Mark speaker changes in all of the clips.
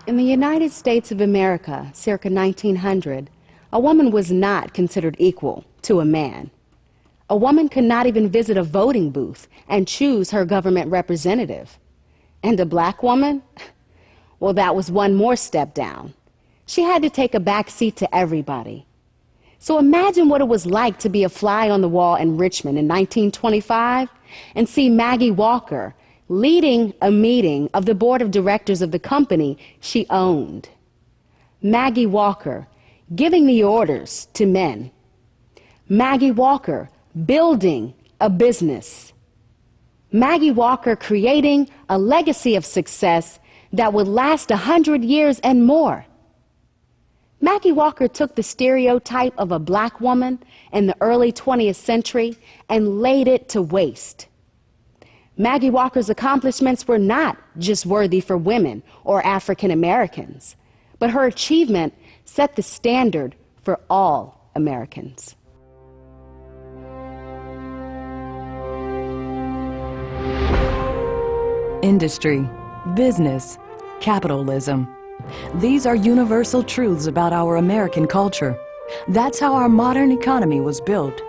Speaker 1: In the United States of America, circa 1900, a woman was not considered equal to a man. A woman could not even visit a voting booth and choose her government representative. And a black woman? Well, that was one more step down. She had to take a back seat to everybody. So imagine what it was like to be a fly on the wall in Richmond in 1925 and see Maggie Walker leading a meeting of the board of directors of the company she owned. Maggie Walker giving the orders to men. Maggie Walker building a business. Maggie Walker creating a legacy of success that would last 100 years and more. Maggie Walker took the stereotype of a black woman in the early 20th century and laid it to waste. Maggie Walker's accomplishments were not just worthy for women or African Americans, but her achievement set the standard for all Americans.
Speaker 2: Industry, business, capitalism. These are universal truths about our American culture. That's how our modern economy was built.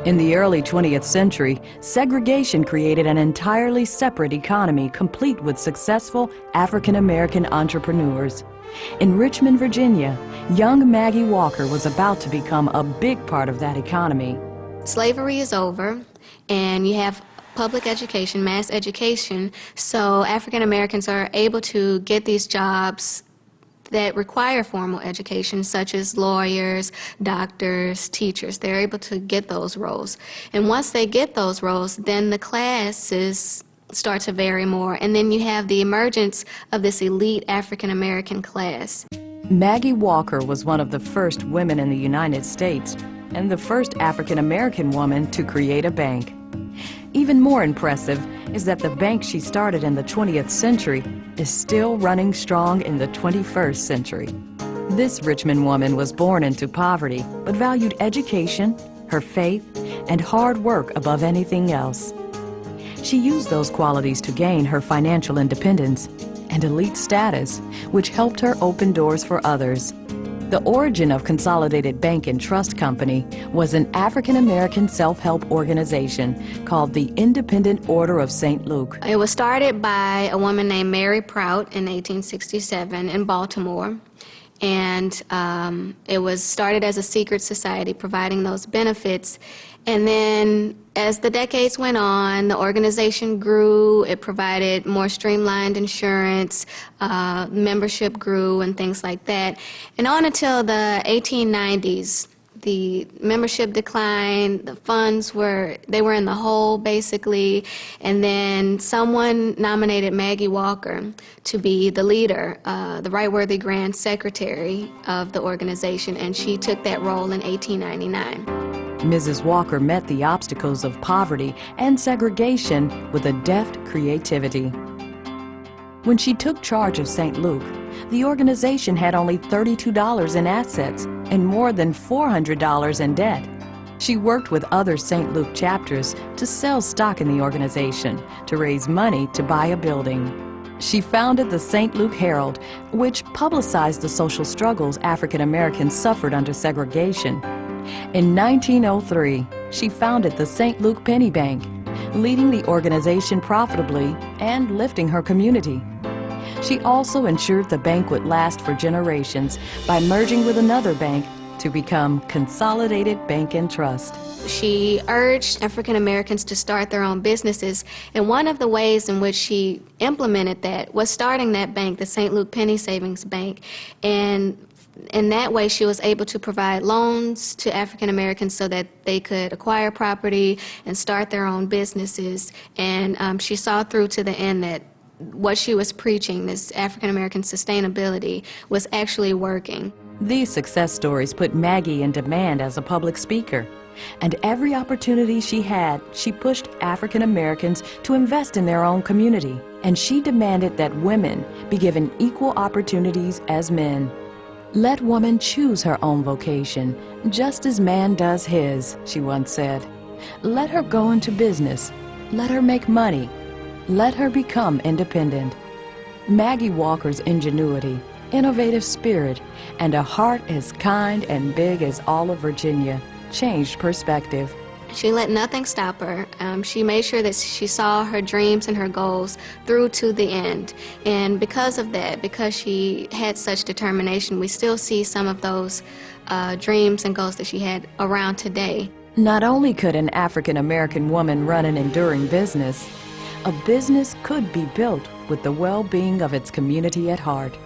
Speaker 2: In the early 20th century, segregation created an entirely separate economy complete with successful African American entrepreneurs. In Richmond, Virginia, young Maggie Walker was about to become a big part of that economy.
Speaker 3: Slavery is over, and you have public education, mass education, so African Americans are able to get these jobs that require formal education, such as lawyers, doctors, teachers. They're able to get those roles. And once they get those roles, then the classes start to vary more, and then you have the emergence of this elite African American class.
Speaker 2: Maggie Walker was one of the first women in the United States and the first African American woman to create a bank. Even more impressive is that the bank she started in the 20th century is still running strong in the 21st century. This Richmond woman was born into poverty, but valued education, her faith, and hard work above anything else. She used those qualities to gain her financial independence and elite status, which helped her open doors for others. The origin of Consolidated Bank and Trust Company was an African-American self-help organization called the Independent Order of St. Luke.
Speaker 3: It was started by a woman named Mary Prout in 1867 in Baltimore. And it was started as a secret society providing those benefits. And then as the decades went on, the organization grew. It provided more streamlined insurance, membership grew, and things like that. And on until the 1890s, the membership declined, the funds were in the hole, basically, and then someone nominated Maggie Walker to be the leader, the right-worthy Grand Secretary of the organization, and she took that role in 1899.
Speaker 2: Mrs. Walker met the obstacles of poverty and segregation with a deft creativity. When she took charge of St. Luke, the organization had only $32 in assets and more than $400 in debt. She worked with other St. Luke chapters to sell stock in the organization to raise money to buy a building. She founded the St. Luke Herald, which publicized the social struggles African Americans suffered under segregation. In 1903, she founded the St. Luke Penny Bank, leading the organization profitably and lifting her community. She also ensured the bank would last for generations by merging with another bank to become Consolidated Bank and Trust.
Speaker 3: She urged African Americans to start their own businesses, and one of the ways in which she implemented that was starting that bank, the St. Luke Penny Savings Bank, and in that way she was able to provide loans to African Americans so that they could acquire property and start their own businesses, and she saw through to the end that what she was preaching, this African American sustainability, was actually working.
Speaker 2: These success stories put Maggie in demand as a public speaker, and every opportunity she had, she pushed African Americans to invest in their own community, and she demanded that women be given equal opportunities as men. Let woman choose her own vocation, just as man does his, she once said. Let her go into business. Let her make money. Let her become independent. Maggie Walker's ingenuity, innovative spirit, and a heart as kind and big as all of Virginia changed perspective.
Speaker 3: She let nothing stop her. She made sure that she saw her dreams and her goals through to the end. And because of that, because she had such determination, we still see some of those dreams and goals that she had around today.
Speaker 2: Not only could an African-American woman run an enduring business, a business could be built with the well-being of its community at heart.